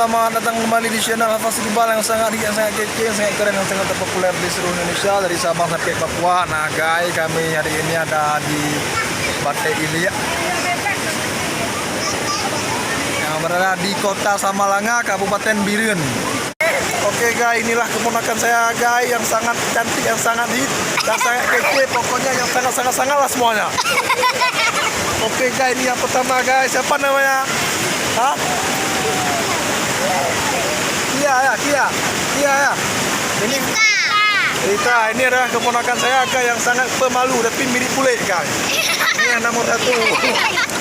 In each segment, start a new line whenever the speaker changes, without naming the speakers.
selamat datang kembali di channel Hafaz Iqbal yang sangat kece, yang sangat keren, yang sangat terpopuler di seluruh Indonesia dari Sabang sampai Papua. Nah guys, kami hari ini ada di Bate Ilia yang berada di kota Samalanga, Kabupaten Biren. Oke guys, inilah keponakan saya guys, yang sangat cantik, yang sangat hit, yang sangat kece, pokoknya yang sangat lah semuanya. Oke guys, ini yang pertama guys, siapa namanya? Hah? Kia ya. Ini Rita, ini adalah keponakan saya guys, yang sangat pemalu tapi mirip bule guys. Ini yang nomor 1.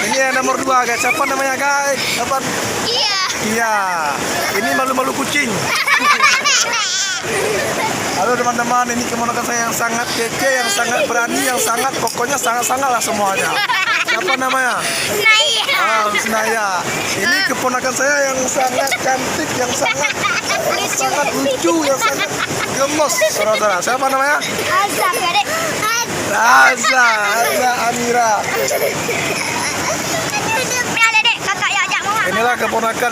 Ini yang nomor 2 guys. Siapa namanya guys? Apa? Kia. Ini malu-malu kucing. Halo teman-teman, ini keponakan saya yang sangat kece, yang sangat berani, yang sangat pokoknya sangat lah semuanya. Siapa namanya? Naya. Ini keponakan saya yang sangat cantik, yang sangat lucu, yang sangat gemes. Saudara-saudara, siapa namanya? Raza Amira. Inilah keponakan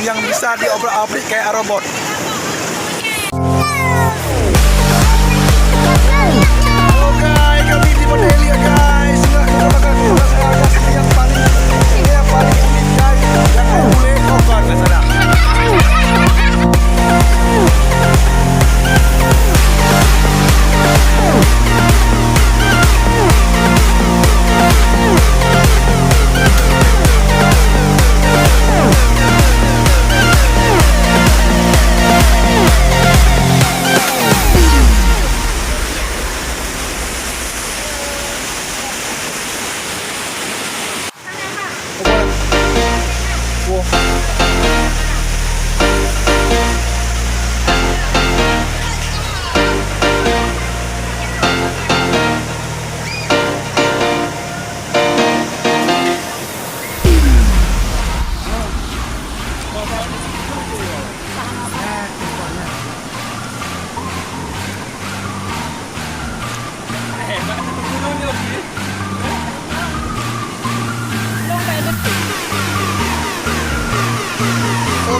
yang bisa diobrak-abrik kayak robot. Kami di Modelia guys. Inilah keponakan saya guys, ini yang paling unik guys, yang boleh korban guys ada.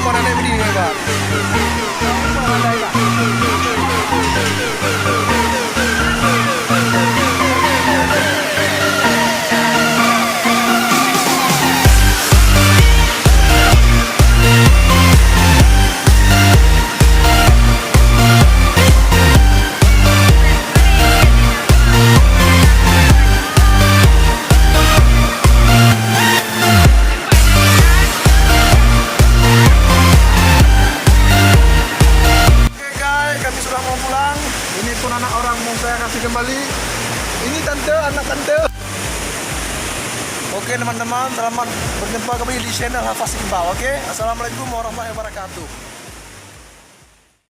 Mana ada berdiri Pak? Ini pun anak orang mau saya kasih kembali. Ini tante, anak tante. Oke teman-teman, selamat berjumpa kembali di channel Hafaz Iqbal. Oke, assalamualaikum warahmatullahi wabarakatuh.